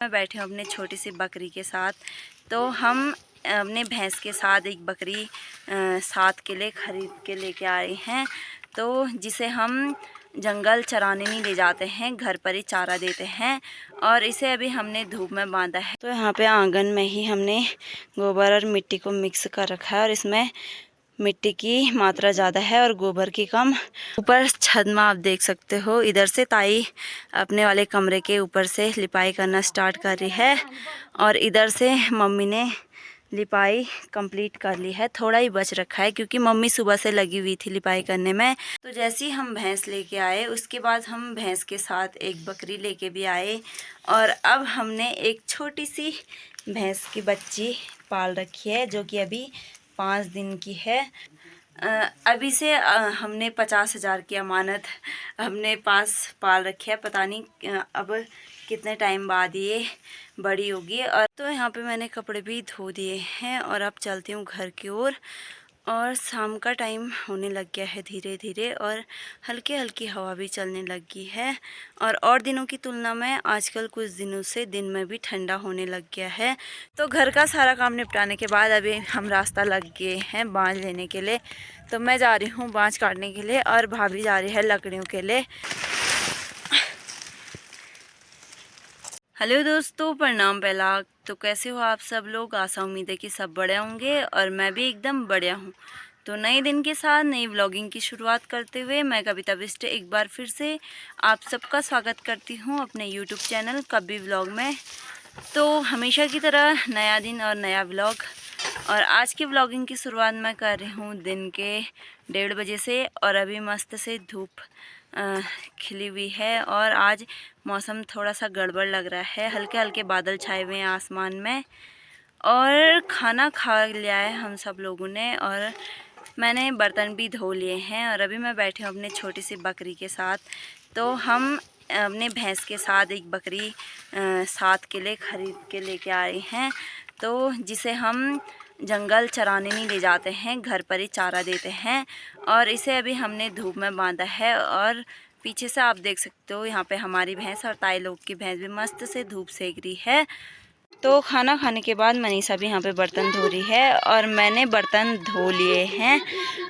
मैं बैठी हूँ अपने छोटी सी बकरी के साथ। तो हम अपने भैंस के साथ एक बकरी साथ के लिए ख़रीद के लेके आए हैं। तो जिसे हम जंगल चराने नहीं ले जाते हैं, घर पर ही चारा देते हैं। और इसे अभी हमने धूप में बांधा है। तो यहाँ पे आंगन में ही हमने गोबर और मिट्टी को मिक्स कर रखा है और इसमें मिट्टी की मात्रा ज़्यादा है और गोबर की कम। ऊपर छत में आप देख सकते हो, इधर से ताई अपने वाले कमरे के ऊपर से लिपाई करना स्टार्ट कर रही है और इधर से मम्मी ने लिपाई कंप्लीट कर ली है। थोड़ा ही बच रखा है क्योंकि मम्मी सुबह से लगी हुई थी लिपाई करने में। तो जैसे ही हम भैंस लेके आए उसके बाद हम भैंस के साथ एक बकरी लेके भी आए और अब हमने एक छोटी सी भैंस की बच्ची पाल रखी है जो कि अभी 5 दिन की है। अभी से हमने 50,000 की अमानत हमने पास पाल रखी है। पता नहीं अब कितने टाइम बाद ये बड़ी होगी। और तो यहाँ पे मैंने कपड़े भी धो दिए हैं और अब चलती हूँ घर की ओर। और शाम का टाइम होने लग गया है धीरे धीरे और हल्की हल्की हवा भी चलने लगी है। और दिनों की तुलना में आजकल कुछ दिनों से दिन में भी ठंडा होने लग गया है। तो घर का सारा काम निपटाने के बाद अभी हम रास्ता लग गए हैं बाँझ लेने के लिए। तो मैं जा रही हूँ बाँझ काटने के लिए और भाभी जा रही है लकड़ियों के लिए। हेलो दोस्तों, प्रणाम पहला। तो कैसे हो आप सब लोग? आशा उम्मीद है कि सब बढ़िया होंगे और मैं भी एकदम बढ़िया हूँ। तो नए दिन के साथ नई व्लॉगिंग की शुरुआत करते हुए मैं कविता बिष्ट एक बार फिर से आप सबका स्वागत करती हूँ अपने यूट्यूब चैनल कभी व्लॉग में। तो हमेशा की तरह नया दिन और नया व्लॉग। और आज की व्लॉगिंग की शुरुआत मैं कर रही हूँ दिन के 1:30 बजे से और अभी मस्त से धूप खिली हुई है और आज मौसम थोड़ा सा गड़बड़ लग रहा है। हल्के हल्के बादल छाए हुए हैं आसमान में। और खाना खा लिया है हम सब लोगों ने और मैंने बर्तन भी धो लिए हैं और अभी मैं बैठी हूँ अपने छोटी सी बकरी के साथ। तो हम अपने भैंस के साथ एक बकरी साथ के लिए ख़रीद के लेके आए हैं। तो जिसे हम जंगल चराने नहीं ले जाते हैं, घर पर ही चारा देते हैं। और इसे अभी हमने धूप में बांधा है और पीछे से आप देख सकते हो यहाँ पे हमारी भैंस और ताई लोग की भैंस भी मस्त से धूप सेक रही है। तो खाना खाने के बाद मनीषा भी यहाँ पे बर्तन धो रही है और मैंने बर्तन धो लिए हैं।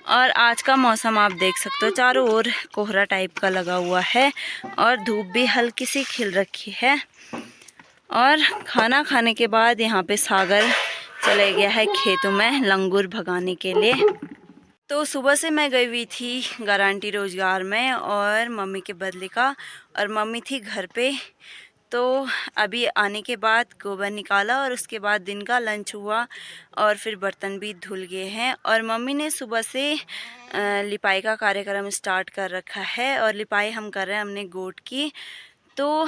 और आज का मौसम आप देख सकते हो, चारों ओर कोहरा टाइप का लगा हुआ है और धूप भी हल्की सी खिल रखी है। और खाना खाने के बाद यहाँ पे सागर चले गया है खेतों में लंगूर भगाने के लिए। तो सुबह से मैं गई हुई थी गारंटी रोज़गार में और मम्मी के बदले का, और मम्मी थी घर पे। तो अभी आने के बाद गोबर निकाला और उसके बाद दिन का लंच हुआ और फिर बर्तन भी धुल गए हैं। और मम्मी ने सुबह से लिपाई का कार्यक्रम स्टार्ट कर रखा है और लिपाई हम कर रहे हैं हमने गोट की। तो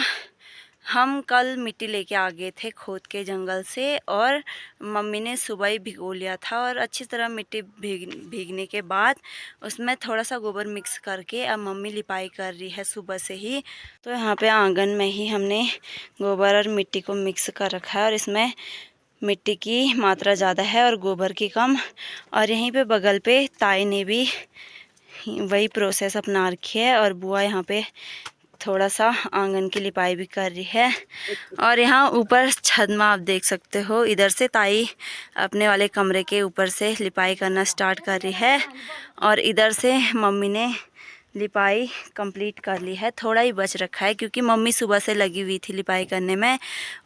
हम कल मिट्टी लेके आ गए थे खोद के जंगल से और मम्मी ने सुबह ही भिगो लिया था और अच्छी तरह मिट्टी भीगने के बाद उसमें थोड़ा सा गोबर मिक्स करके अब मम्मी लिपाई कर रही है सुबह से ही। तो यहाँ पे आंगन में ही हमने गोबर और मिट्टी को मिक्स कर रखा है और इसमें मिट्टी की मात्रा ज़्यादा है और गोबर की कम। और यहीं पे बगल पे ताई ने भी वही प्रोसेस अपना रखी है और बुआ यहाँ पे थोड़ा सा आंगन की लिपाई भी कर रही है। और यहाँ ऊपर छत में आप देख सकते हो, इधर से ताई अपने वाले कमरे के ऊपर से लिपाई करना स्टार्ट कर रही है और इधर से मम्मी ने लिपाई कंप्लीट कर ली है। थोड़ा ही बच रखा है क्योंकि मम्मी सुबह से लगी हुई थी लिपाई करने में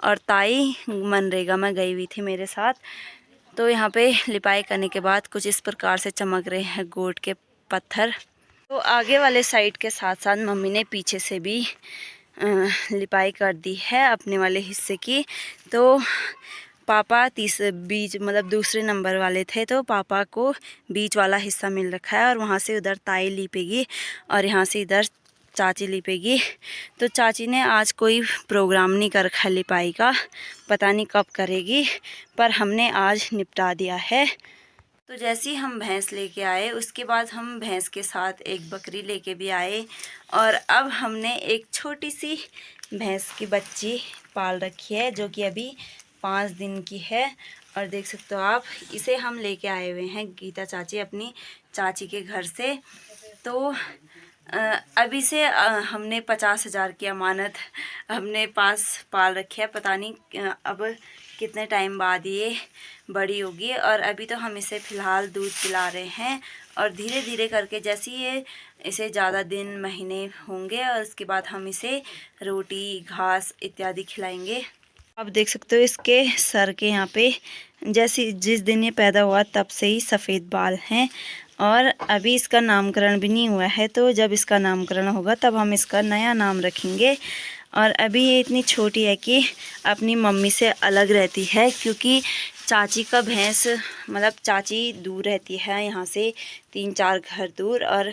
और ताई मनरेगा में गई हुई थी मेरे साथ। तो यहाँ पे लिपाई करने के बाद कुछ इस प्रकार से चमक रहे हैं गोट के पत्थर। तो आगे वाले साइड के साथ साथ मम्मी ने पीछे से भी लिपाई कर दी है अपने वाले हिस्से की। तो पापा बीच मतलब दूसरे नंबर वाले थे, तो पापा को बीच वाला हिस्सा मिल रखा है और वहाँ से उधर ताई लिपेगी और यहाँ से इधर चाची लिपेगी। तो चाची ने आज कोई प्रोग्राम नहीं कर रखा लिपाई का, पता नहीं कब करेगी, पर हमने आज निपटा दिया है। तो जैसे ही हम भैंस लेके आए उसके बाद हम भैंस के साथ एक बकरी लेके भी आए और अब हमने एक छोटी सी भैंस की बच्ची पाल रखी है जो कि अभी 5 दिन की है। और देख सकते हो आप, इसे हम लेके आए हुए हैं गीता चाची अपनी चाची के घर से। तो अभी से हमने 50,000 की अमानत हमने पास पाल रखी है। पता नहीं अब कितने टाइम बाद ये बड़ी होगी। और अभी तो हम इसे फ़िलहाल दूध पिला रहे हैं और धीरे धीरे करके जैसे ये इसे ज़्यादा दिन महीने होंगे और उसके बाद हम इसे रोटी घास इत्यादि खिलाएंगे। आप देख सकते हो इसके सर के यहाँ पे जैसे जिस दिन ये पैदा हुआ तब से ही सफ़ेद बाल हैं और अभी इसका नामकरण भी नहीं हुआ है। तो जब इसका नामकरण होगा तब हम इसका नया नाम रखेंगे। और अभी ये इतनी छोटी है कि अपनी मम्मी से अलग रहती है, क्योंकि चाची का भैंस मतलब चाची दूर रहती है यहाँ से 3-4 घर दूर, और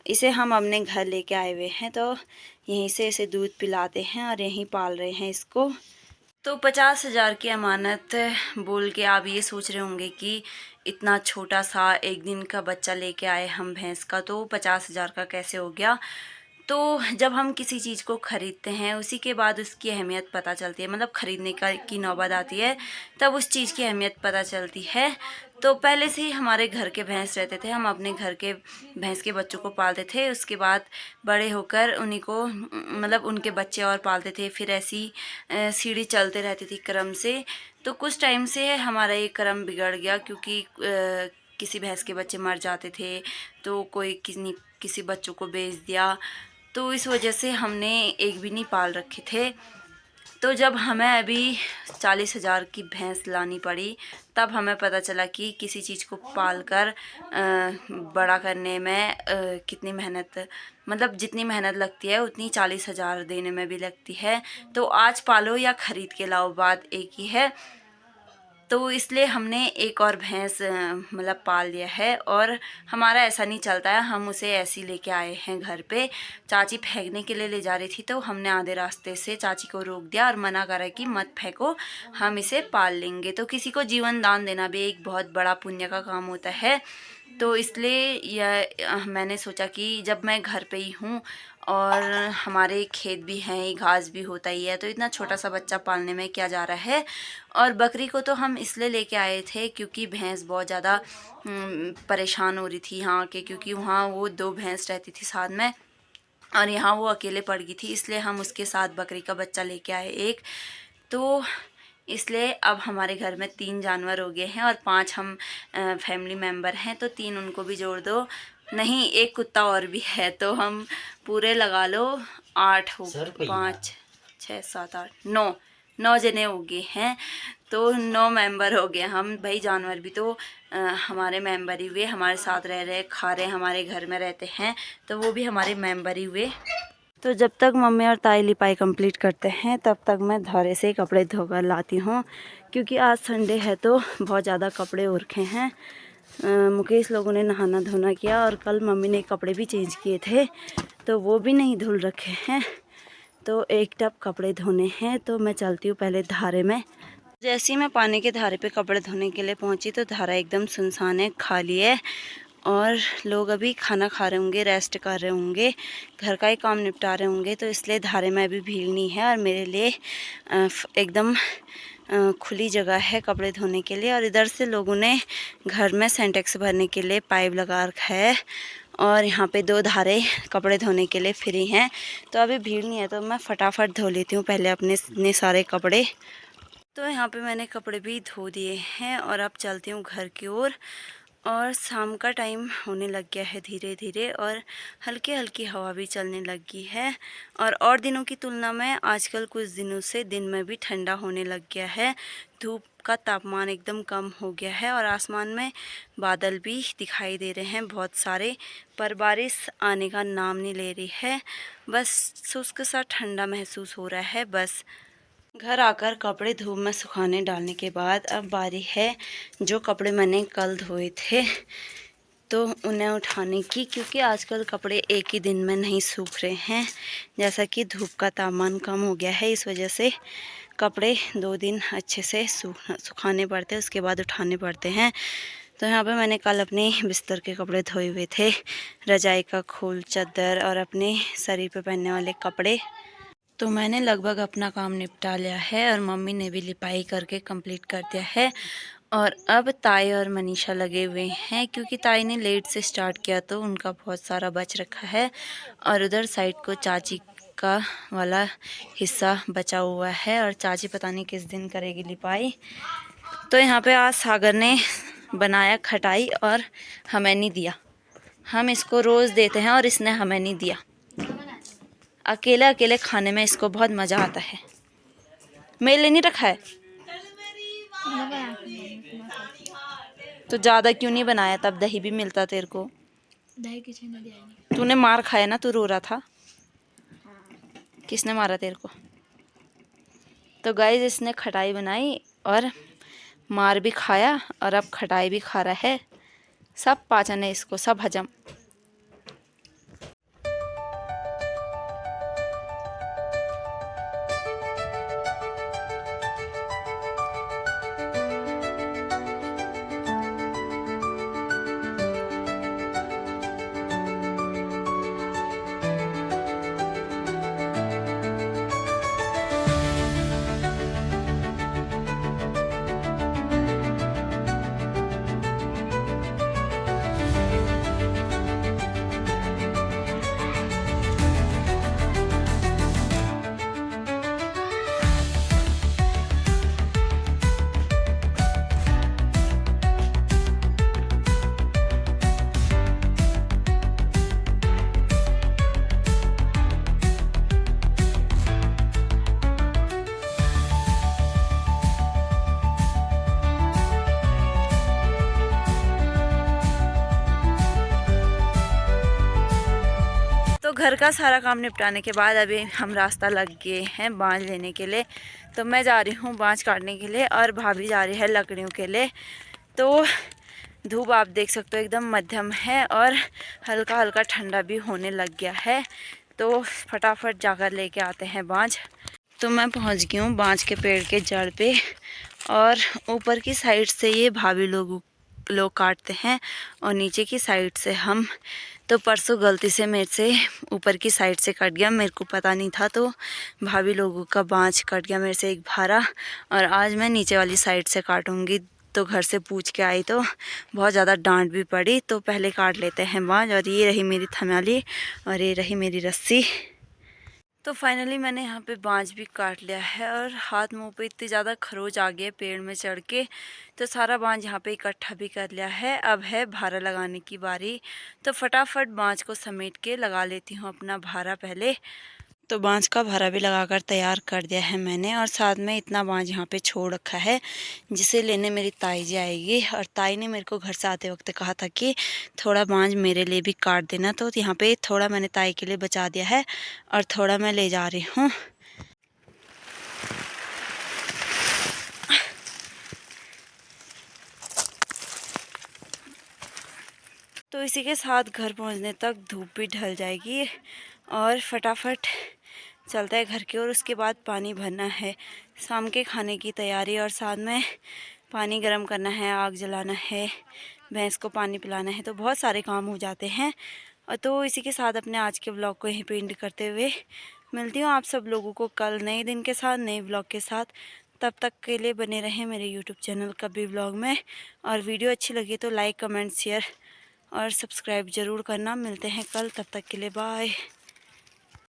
इसे हम अपने घर लेके आए हुए हैं। तो यहीं से इसे दूध पिलाते हैं और यहीं पाल रहे हैं इसको। तो 50,000 की अमानत बोल के आप ये सोच रहे होंगे कि इतना छोटा सा एक दिन का बच्चा लेके आए हम भैंस का, तो 50,000 का कैसे हो गया। तो जब हम किसी चीज़ को ख़रीदते हैं उसी के बाद उसकी अहमियत पता चलती है, मतलब ख़रीदने का की नौबत आती है तब उस चीज़ की अहमियत पता चलती है। तो पहले से ही हमारे घर के भैंस रहते थे, हम अपने घर के भैंस के बच्चों को पालते थे। उसके बाद बड़े होकर उन्हीं को मतलब उनके बच्चे और पालते थे। फिर ऐसी सीढ़ी चलते रहती थी क्रम से। तो कुछ टाइम से हमारा ये क्रम बिगड़ गया, क्योंकि किसी भैंस के बच्चे मर जाते थे तो कोई किसी बच्चों को बेच दिया। तो इस वजह से हमने एक भी नहीं पाल रखे थे। तो जब हमें अभी 40,000 की भैंस लानी पड़ी तब हमें पता चला कि किसी चीज़ को पाल कर बड़ा करने में कितनी मेहनत, मतलब जितनी मेहनत लगती है उतनी 40,000 देने में भी लगती है। तो आज पालो या ख़रीद के लाओ, बात एक ही है। तो इसलिए हमने एक और भैंस मतलब पाल लिया है। और हमारा ऐसा नहीं चलता है, हम उसे ऐसे ही लेके आए हैं घर पे। चाची फेंकने के लिए ले जा रही थी तो हमने आधे रास्ते से चाची को रोक दिया और मना करा कि मत फेंको, हम इसे पाल लेंगे। तो किसी को जीवन दान देना भी एक बहुत बड़ा पुण्य का काम होता है। तो इसलिए यह मैंने सोचा कि जब मैं घर पे ही हूँ और हमारे खेत भी हैं, घास भी होता ही है, तो इतना छोटा सा बच्चा पालने में क्या जा रहा है। और बकरी को तो हम इसलिए लेके आए थे क्योंकि भैंस बहुत ज़्यादा परेशान हो रही थी यहाँ के, क्योंकि वहाँ वो 2 भैंस रहती थी साथ में और यहाँ वो अकेले पड़ गई थी, इसलिए हम उसके साथ बकरी का बच्चा लेके आए एक। तो इसलिए अब हमारे घर में 3 जानवर हो गए हैं और 5 हम फैमिली मेम्बर हैं, तो 3 उनको भी जोड़ दो, नहीं एक कुत्ता और भी है, तो हम पूरे लगा लो 8 हो, 5 6 7 8 9 जने हो गए हैं। तो 9 मेंबर हो गए हम। भाई जानवर भी तो हमारे मेंबर ही हुए, हमारे साथ रह रहे खा रहे हमारे घर में रहते हैं, तो वो भी हमारे मेंबर ही हुए। तो जब तक मम्मी और ताई लिपाई कंप्लीट करते हैं तब तक मैं धारे से कपड़े धोकर लाती हूँ, क्योंकि आज संडे है तो बहुत ज़्यादा कपड़े हो रखे हैं। मुकेश लोगों ने नहाना धोना किया और कल मम्मी ने कपड़े भी चेंज किए थे तो वो भी नहीं धुल रखे हैं। तो एक टब कपड़े धोने हैं, तो मैं चलती हूँ पहले धारे में। जैसे ही मैं पानी के धारे पे कपड़े धोने के लिए पहुँची तो धारा एकदम सुनसान है, खाली है और लोग अभी खाना खा रहे होंगे, रेस्ट कर रहे होंगे, घर का ही काम निपटा रहे होंगे। तो इसलिए धारे में अभी भीड़ नहीं है और मेरे लिए एकदम खुली जगह है कपड़े धोने के लिए। और इधर से लोगों ने घर में सिंटेक्स भरने के लिए पाइप लगा रखा है और यहाँ पे 2 धारे कपड़े धोने के लिए फ्री हैं। तो अभी भीड़ नहीं है तो मैं फटाफट धो लेती हूँ पहले अपने इतने सारे कपड़े। तो यहाँ पे मैंने कपड़े भी धो दिए हैं और अब चलती हूँ घर की ओर। और शाम का टाइम होने लग गया है धीरे धीरे और हल्की हल्की हवा भी चलने लगी है। और दिनों की तुलना में आजकल कुछ दिनों से दिन में भी ठंडा होने लग गया है। धूप का तापमान एकदम कम हो गया है और आसमान में बादल भी दिखाई दे रहे हैं बहुत सारे, पर बारिश आने का नाम नहीं ले रही है। बस शुष्क सा ठंडा महसूस हो रहा है बस। घर आकर कपड़े धूप में सुखाने डालने के बाद अब बारी है जो कपड़े मैंने कल धोए थे तो उन्हें उठाने की, क्योंकि आजकल कपड़े एक ही दिन में नहीं सूख रहे हैं। जैसा कि धूप का तापमान कम हो गया है, इस वजह से कपड़े 2 दिन अच्छे से सुखाने पड़ते हैं, उसके बाद उठाने पड़ते हैं। तो यहाँ पे मैंने कल अपने बिस्तर के कपड़े धोए हुए थे, रजाई का खोल, चादर और अपने शरीर पे पहनने वाले कपड़े। तो मैंने लगभग अपना काम निपटा लिया है और मम्मी ने भी लिपाई करके कंप्लीट कर दिया है। और अब ताई और मनीषा लगे हुए हैं, क्योंकि ताई ने लेट से स्टार्ट किया तो उनका बहुत सारा बच रखा है। और उधर साइड को चाची का वाला हिस्सा बचा हुआ है, और चाची पता नहीं किस दिन करेगी लिपाई। तो यहाँ पे आज सागर ने बनाया खटाई और हमें नहीं दिया। हम इसको रोज़ देते हैं और इसने हमें नहीं दिया। अकेले अकेले खाने में इसको बहुत मज़ा आता है। मेरे लिए नहीं रखा है तो ज़्यादा क्यों नहीं बनाया? तब दही भी मिलता तेरे को। दही किसी ने दिया नहीं। तूने मार खाया ना, तू रो रहा था। किसने मारा तेरे को? तो गाइस इसने खटाई बनाई और मार भी खाया और अब खटाई भी खा रहा है। सब पाचन है इसको, सब हजम। तो घर का सारा काम निपटाने के बाद अभी हम रास्ता लग गए हैं बाँझ लेने के लिए। तो मैं जा रही हूँ बाँझ काटने के लिए और भाभी जा रही है लकड़ियों के लिए। तो धूप आप देख सकते हो एकदम मध्यम है और हल्का हल्का ठंडा भी होने लग गया है। तो फटाफट जाकर लेके आते हैं बाँझ। तो मैं पहुँच गई हूँ बाँझ के पेड़ के जड़ पे, और ऊपर की साइड से ये भाभी लोग काटते हैं और नीचे की साइड से हम। तो परसों गलती से मेरे से ऊपर की साइड से कट गया, मेरे को पता नहीं था। तो भाभी लोगों का बाँझ कट गया मेरे से एक भारा, और आज मैं नीचे वाली साइड से काटूंगी। तो घर से पूछ के आई तो बहुत ज़्यादा डांट भी पड़ी। तो पहले काट लेते हैं बाँझ। और ये रही मेरी थमाली और ये रही मेरी रस्सी। तो फाइनली मैंने यहाँ पे बाँझ भी काट लिया है, और हाथ मुंह पे इतनी ज़्यादा खरोच आ गई है पेड़ में चढ़ के। तो सारा बाँझ यहाँ पे इकट्ठा भी कर लिया है। अब है भारा लगाने की बारी। तो फटाफट बाँझ को समेट के लगा लेती हूँ अपना भारा पहले। तो बाँझ का भारा भी लगाकर तैयार कर दिया है मैंने, और साथ में इतना बाँझ यहाँ पे छोड़ रखा है जिसे लेने मेरी ताई जी आएगी। और ताई ने मेरे को घर से आते वक्त कहा था कि थोड़ा बाँझ मेरे लिए भी काट देना। तो यहाँ पे थोड़ा मैंने ताई के लिए बचा दिया है और थोड़ा मैं ले जा रही हूँ। तो इसी के साथ घर पहुँचने तक धूप भी ढल जाएगी और फटाफट चलते हैं घर की ओर। उसके बाद पानी भरना है, शाम के खाने की तैयारी, और साथ में पानी गर्म करना है, आग जलाना है, भैंस को पानी पिलाना है। तो बहुत सारे काम हो जाते हैं। और तो इसी के साथ अपने आज के व्लॉग को यहीं पे एंड करते हुए मिलती हूँ आप सब लोगों को कल नए दिन के साथ, नए व्लॉग के साथ। तब तक के लिए बने रहें मेरे यूट्यूब चैनल कभी व्लॉग में। और वीडियो अच्छी लगी तो लाइक, कमेंट, शेयर और सब्सक्राइब ज़रूर करना। मिलते हैं कल, तब तक के लिए बाय।